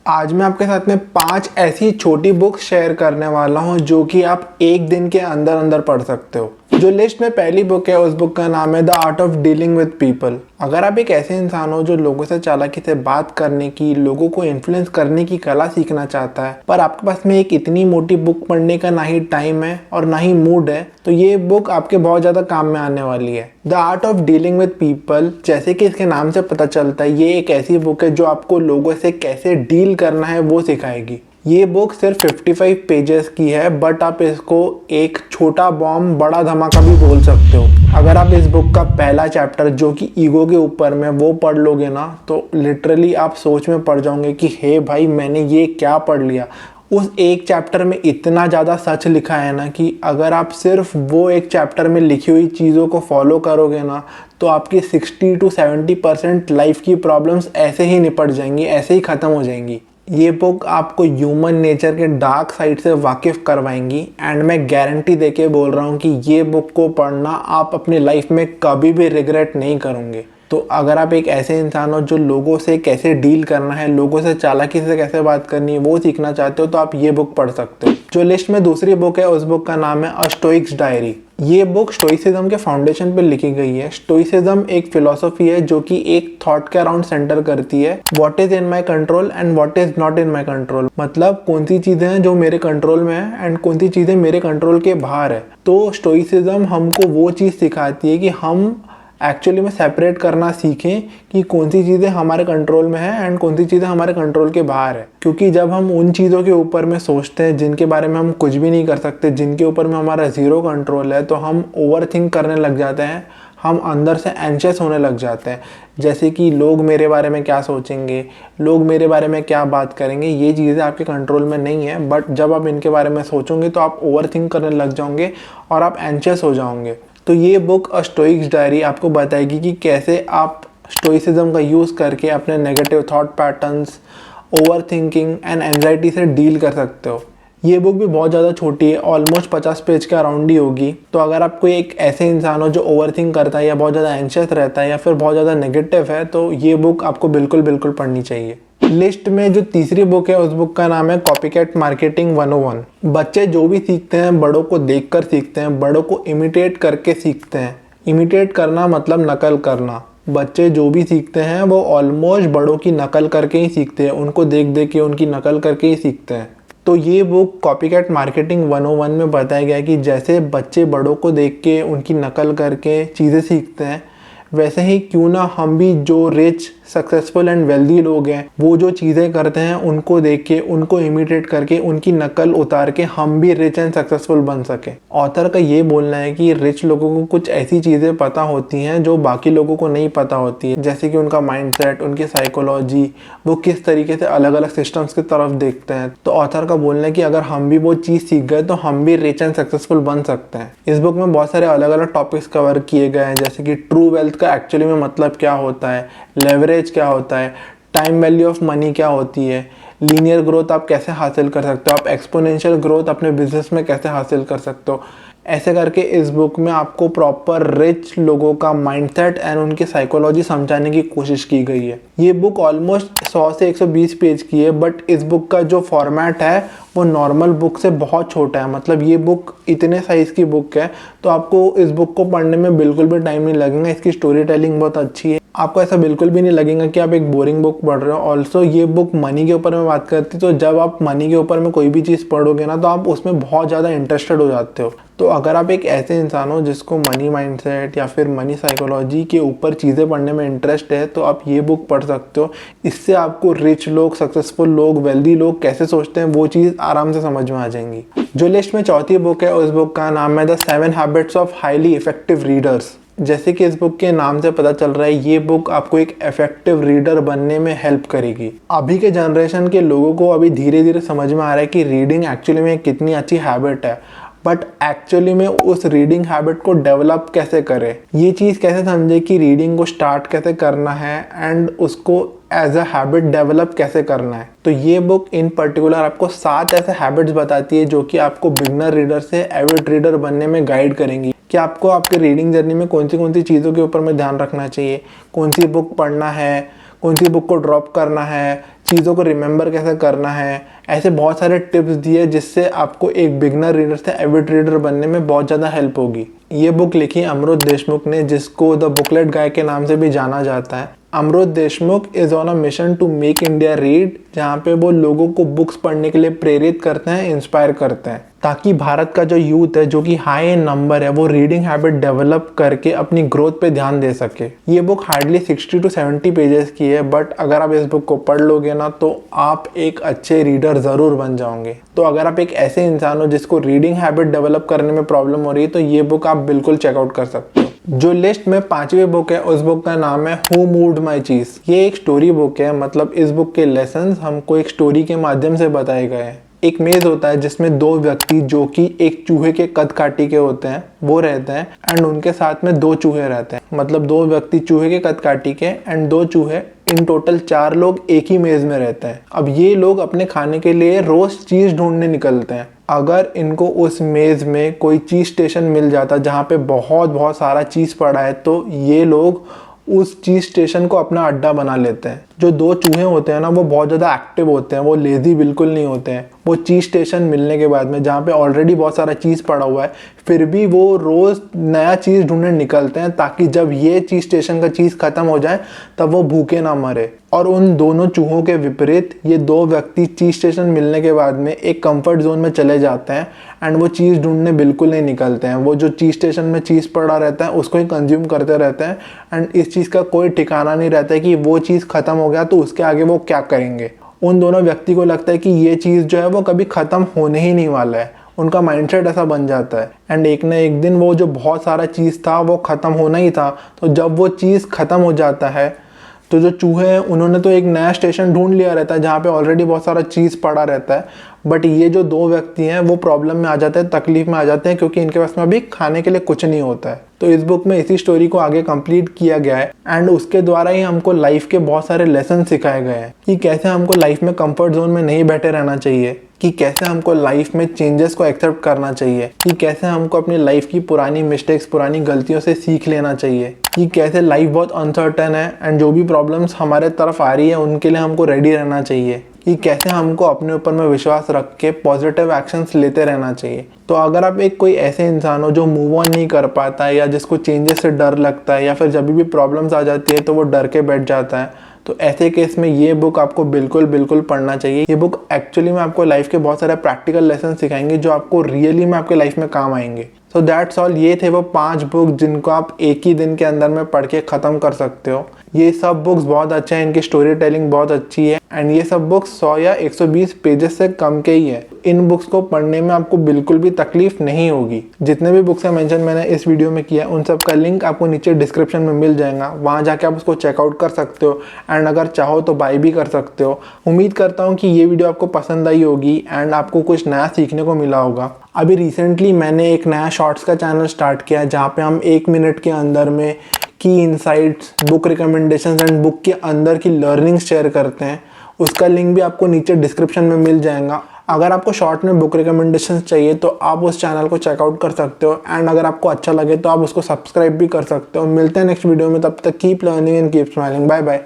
आज मैं आपके साथ में 5 ऐसी छोटी बुक्स शेयर करने वाला हूं जो कि आप एक दिन के अंदर अंदर पढ़ सकते हो। जो लिस्ट में पहली बुक है उस बुक का नाम है the art of dealing with people. अगर आप एक ऐसे इंसान हो जो लोगों से चालाकी से बात करने की, लोगों को इन्फ्लुएंस करने की कला सीखना चाहता है, पर आपके पास में एक इतनी मोटी बुक पढ़ने का ना ही टाइम है और ना ही मूड है, तो ये बुक आपके बहुत ज़्यादा काम में आने वाली है। The art of dealing with people, जैसे कि इसके नाम से पता चलता है, ये एक ऐसी बुक है जो आपको लोगों से कैसे डील करना है वो सिखाएगी। ये बुक सिर्फ 55 पेजेस की है, बट आप इसको एक छोटा बॉम्ब बड़ा धमाका भी बोल सकते हो। अगर आप इस बुक का पहला चैप्टर जो कि ईगो के ऊपर में वो पढ़ लोगे ना, तो लिटरली आप सोच में पड़ जाओगे कि हे भाई मैंने ये क्या पढ़ लिया। उस एक चैप्टर में इतना ज़्यादा सच लिखा है ना कि अगर आप सिर्फ वो एक चैप्टर में लिखी हुई चीज़ों को फॉलो करोगे ना, तो आपकी 60 to 70% लाइफ की प्रॉब्लम्स ऐसे ही निपट जाएंगी, ऐसे ही ख़त्म हो जाएंगी। ये बुक आपको ह्यूमन नेचर के डार्क साइड से वाकिफ़ करवाएंगी एंड मैं गारंटी देके बोल रहा हूँ कि ये बुक को पढ़ना आप अपनी लाइफ में कभी भी रिग्रेट नहीं करोगे। तो अगर आप एक ऐसे इंसान हो जो लोगों से कैसे डील करना है, लोगों से चालाकी से कैसे बात करनी है वो सीखना चाहते हो, तो आप ये बुक पढ़ सकते हो। जो लिस्ट में दूसरी बुक है उस बुक का नाम है अ स्टोइक्स डायरी। ये बुक स्टोइसिज्म के फाउंडेशन पे लिखी गई है। स्टोइसिज्म एक फिलॉसफी है जो कि एक थॉट के अराउंड सेंटर करती है, what is in my control and what is not in my control. मतलब कौन सी चीजें हैं जो मेरे कंट्रोल में है एंड कौन सी चीजें मेरे कंट्रोल के बाहर है। तो स्टोइसिज्म हमको वो चीज़ सिखाती है कि हम एक्चुअली में सेपरेट करना सीखें कि कौन सी चीज़ें हमारे कंट्रोल में है एंड कौन सी चीज़ें हमारे कंट्रोल के बाहर है। क्योंकि जब हम उन चीज़ों के ऊपर में सोचते हैं जिनके बारे में हम कुछ भी नहीं कर सकते, जिनके ऊपर में हमारा ज़ीरो कंट्रोल है, तो हम ओवर थिंक करने लग जाते हैं, हम अंदर से एंशियस होने लग जाते हैं। जैसे कि लोग मेरे बारे में क्या सोचेंगे, लोग मेरे बारे में क्या बात करेंगे, ये चीज़ें आपके कंट्रोल में नहीं है, बट जब आप इनके बारे में सोचोगे तो आप ओवर थिंक करने लग जाओगे और आप एंशियस हो जाओगे। तो ये बुक अ स्टोइक्स डायरी आपको बताएगी कि कैसे आप स्टोइसिज्म का यूज़ करके अपने negative thought patterns, over thinking and anxiety से डील कर सकते हो। ये बुक भी बहुत ज़्यादा छोटी है, ऑलमोस्ट 50 पेज के अराउंड ही होगी। तो अगर आप कोई एक ऐसे इंसान हो जो ओवर थिंक करता है या बहुत ज़्यादा एंशियस रहता है या फिर बहुत ज़्यादा नेगेटिव है, तो ये बुक आपको बिल्कुल बिल्कुल पढ़नी चाहिए। लिस्ट में जो तीसरी बुक है उस बुक का नाम है कॉपीकैट मार्केटिंग 101। बच्चे जो भी सीखते हैं बड़ों को देखकर सीखते हैं, बड़ों को इमिटेट करके सीखते हैं। इमिटेट करना मतलब नकल करना। बच्चे जो भी सीखते हैं वो ऑलमोस्ट बड़ों की नकल करके ही सीखते हैं, उनको देख देख के उनकी नकल करके ही सीखते हैं। तो ये बुक कॉपीकैट मार्केटिंग 101 में बताया गया है कि जैसे बच्चे बड़ों को देख के उनकी नकल करके चीज़ें सीखते हैं, वैसे ही क्यों ना हम भी जो रिच, सक्सेसफुल एंड वेल्दी लोग हैं वो जो चीज़ें करते हैं उनको देख के, उनको इमिटेट करके, उनकी नकल उतार के हम भी रिच एंड सक्सेसफुल बन सके। ऑथर का ये बोलना है कि रिच लोगों को कुछ ऐसी चीज़ें पता होती हैं जो बाकी लोगों को नहीं पता होती है, जैसे कि उनका माइंडसेट, उनकी साइकोलॉजी, वो किस तरीके से अलग अलग सिस्टम्स की तरफ देखते हैं। तो ऑथर का बोलना है कि अगर हम भी वो चीज़ सीख गए तो हम भी रिच एंड सक्सेसफुल बन सकते हैं। इस बुक में बहुत सारे अलग अलग टॉपिक्स कवर किए गए हैं, जैसे कि ट्रू वेल्थ का एक्चुअली में मतलब क्या होता है, लेवरेज क्या होता है, टाइम वैल्यू ऑफ मनी क्या होती है, लीनियर ग्रोथ आप कैसे हासिल कर सकते हो, आप एक्सपोनेंशियल ग्रोथ अपने बिजनेस में कैसे हासिल कर सकते हो। ऐसे करके इस बुक में आपको प्रॉपर रिच लोगों का माइंडसेट एंड उनकी साइकोलॉजी समझाने की कोशिश की गई है। ये बुक ऑलमोस्ट 100 से 120 पेज की है, बट इस बुक का जो फॉर्मेट है वो नॉर्मल बुक से बहुत छोटा है। मतलब ये बुक इतने साइज़ की बुक है, तो आपको इस बुक को पढ़ने में बिल्कुल भी टाइम नहीं लगेगा। इसकी स्टोरी टेलिंग बहुत अच्छी है, आपको ऐसा बिल्कुल भी नहीं लगेगा कि आप एक बोरिंग बुक पढ़ रहे हो। ऑल्सो ये बुक मनी के ऊपर में बात करती है, तो जब आप मनी के ऊपर में कोई भी चीज़ पढ़ोगे ना, तो आप उसमें बहुत ज़्यादा इंटरेस्टेड हो जाते हो। तो अगर आप एक ऐसे इंसान हो जिसको मनी माइंडसेट या फिर मनी साइकोलॉजी के ऊपर चीज़ें पढ़ने में इंटरेस्ट है, तो आप ये बुक पढ़ सकते हो। इससे आपको रिच लोग, सक्सेसफुल लोग, वेल्दी लोग कैसे सोचते हैं वो चीज़ आराम से समझ में आ जाएंगी। जो लिस्ट में चौथी बुक है उस बुक का नाम है the 7 habits of highly effective readers. जैसे कि इस बुक के नाम से पता चल रहा है, ये बुक आपको एक इफेक्टिव रीडर बनने में हेल्प करेगी। अभी के जनरेशन के लोगों को अभी धीरे धीरे समझ में आ रहा है कि रीडिंग एक्चुअली में कितनी अच्छी हैबिट है, बट एक्चुअली में उस रीडिंग हैबिट को डेवलप कैसे करें, ये चीज़ कैसे समझे कि रीडिंग को स्टार्ट कैसे करना है एंड उसको एज अ हैबिट डेवलप कैसे करना है। तो ये बुक इन पर्टिकुलर आपको 7 ऐसे हैबिट्स बताती है जो कि आपको बिगनर रीडर से एविड रीडर बनने में गाइड करेंगी कि आपको आपके रीडिंग जर्नी में कौन सी चीज़ों के ऊपर में ध्यान रखना चाहिए, कौन सी बुक पढ़ना है, कौन सी बुक को ड्रॉप करना है, चीज़ों को रिमेंबर कैसे करना है, ऐसे बहुत सारे टिप्स दिए जिससे आपको एक बिगनर रीडर से एविड रीडर बनने में बहुत ज़्यादा हेल्प होगी। ये बुक लिखी अमरुत देशमुख ने, जिसको द बुकलेट गाय के नाम से भी जाना जाता है। Amrut Deshmukh is on a mission to make India read, जहाँ पे वो लोगों को बुक्स पढ़ने के लिए प्रेरित करते हैं, इंस्पायर करते हैं, ताकि भारत का जो यूथ है जो कि हाई इन नंबर है वो रीडिंग हैबिट डेवलप करके अपनी ग्रोथ पे ध्यान दे सके। ये बुक हार्डली 60 to 70 पेजेस की है, बट अगर आप इस बुक को पढ़ लोगे ना तो आप एक अच्छे रीडर ज़रूर बन जाओगे। तो अगर आप एक ऐसे इंसान हो जिसको रीडिंग हैबिट डेवलप करने में प्रॉब्लम हो रही है तो ये बुक आप बिल्कुल चेकआउट कर सकते हो। जो लिस्ट में 5वीं बुक है उस बुक का नाम है हु मूव्ड माई चीज़। ये एक स्टोरी बुक है, मतलब इस बुक के लेसन्स हमको एक स्टोरी के माध्यम से बताए गए हैं। एक मेज होता है जिसमें 2 व्यक्ति जो कि एक चूहे के कद काठी के होते हैं वो रहते हैं, एंड उनके साथ में 2 चूहे रहते हैं। मतलब 2 व्यक्ति चूहे के कद काठी के एंड 2 चूहे, इन टोटल 4 लोग एक ही मेज में रहते हैं। अब ये लोग अपने खाने के लिए रोज चीज ढूंढने निकलते हैं। अगर इनको उस मेज में कोई चीज स्टेशन मिल जाता जहाँ पे बहुत सारा चीज पड़ा है तो ये लोग उस चीज स्टेशन को अपना अड्डा बना लेते हैं। जो 2 चूहे होते हैं ना वो बहुत ज़्यादा एक्टिव होते हैं, वो लेजी बिल्कुल नहीं होते हैं। वो चीज़ स्टेशन मिलने के बाद में जहाँ पे ऑलरेडी बहुत सारा चीज़ पड़ा हुआ है फिर भी वो रोज़ नया चीज़ ढूंढने निकलते हैं, ताकि जब ये चीज़ स्टेशन का चीज़ ख़त्म हो जाए तब वो भूखे ना मरे। और उन दोनों चूहों के विपरीत ये 2 व्यक्ति चीज़ स्टेशन मिलने के बाद में एक कंफर्ट जोन में चले जाते हैं एंड वो चीज़ ढूंढने बिल्कुल नहीं निकलते हैं। वो जो चीज़ स्टेशन में चीज़ पड़ा रहता है उसको ही कंज्यूम करते रहते हैं एंड इस चीज़ का कोई ठिकाना नहीं रहता है कि वो चीज़ ख़त्म हो गया तो उसके आगे वो क्या करेंगे। उन दोनों व्यक्ति को लगता है कि ये चीज़ जो है वो कभी ख़त्म होने ही नहीं वाला है। उनका माइंडसेट ऐसा बन जाता है एंड एक ना एक दिन वो जो बहुत सारा चीज़ था वो ख़त्म होना ही था। तो जब वो चीज़ ख़त्म हो जाता है तो जो चूहे हैं उन्होंने तो एक नया स्टेशन ढूंढ लिया रहता है जहाँ पे ऑलरेडी बहुत सारा चीज़ पड़ा रहता है, बट ये जो 2 व्यक्ति हैं वो प्रॉब्लम में आ जाते हैं, तकलीफ में आ जाते हैं, क्योंकि इनके पास में अभी खाने के लिए कुछ नहीं होता है। तो इस बुक में इसी स्टोरी को आगे कंप्लीट किया गया है एंड उसके द्वारा ही हमको लाइफ के बहुत सारे लेसन सिखाए गए हैं कि कैसे हमको लाइफ में कंफर्ट जोन में नहीं बैठे रहना चाहिए, कि कैसे हमको लाइफ में चेंजेस को एक्सेप्ट करना चाहिए, कि कैसे हमको अपनी लाइफ की पुरानी मिस्टेक्स, पुरानी गलतियों से सीख लेना चाहिए, कि कैसे लाइफ बहुत अनसर्टेन है एंड जो भी प्रॉब्लम्स हमारे तरफ आ रही है उनके लिए हमको रेडी रहना चाहिए, कि कैसे हमको अपने ऊपर में विश्वास रख के पॉजिटिव एक्शंस लेते रहना चाहिए। तो अगर आप एक कोई ऐसे इंसान हो जो मूव ऑन नहीं कर पाता है या जिसको चेंजेस से डर लगता है या फिर जब भी प्रॉब्लम्स आ जाती है तो वो डर के बैठ जाता है, तो ऐसे केस में ये बुक आपको बिल्कुल पढ़ना चाहिए। ये बुक एक्चुअली में आपको लाइफ के बहुत सारे प्रैक्टिकल लेसन सिखाएंगे जो आपको रियली में आपके लाइफ में काम आएंगे। So that's all. ये थे वो 5 बुक जिनको आप एक ही दिन के अंदर में पढ़ के ख़त्म कर सकते हो। ये सब बुक्स बहुत अच्छे हैं, इनकी स्टोरी टेलिंग बहुत अच्छी है एंड ये सब बुक्स 100 या 120 पेजेस से कम के ही है। इन बुक्स को पढ़ने में आपको बिल्कुल भी तकलीफ नहीं होगी। जितने भी बुक्स का मेंशन मैंने इस वीडियो में किया उन सब का लिंक आपको नीचे डिस्क्रिप्शन में मिल जाएगा, वहाँ जाके आप उसको चेकआउट कर सकते हो एंड अगर चाहो तो बाय भी कर सकते हो। उम्मीद करता हूँ कि ये वीडियो आपको पसंद आई होगी एंड आपको कुछ नया सीखने को मिला होगा। अभी रिसेंटली मैंने एक नया शॉर्ट्स का चैनल स्टार्ट किया है जहाँ पे हम 1 मिनट के अंदर में की insights, book recommendations and book के अंदर की लर्निंग शेयर करते हैं। उसका लिंक भी आपको नीचे डिस्क्रिप्शन में मिल जाएगा। अगर आपको शॉर्ट में बुक रिकमेंडेशंस चाहिए तो आप उस चैनल को चेकआउट कर सकते हो एंड अगर आपको अच्छा लगे तो आप उसको सब्सक्राइब भी कर सकते हो। मिलते हैं नेक्स्ट वीडियो में, तब तक keep learning and keep smiling. Bye bye.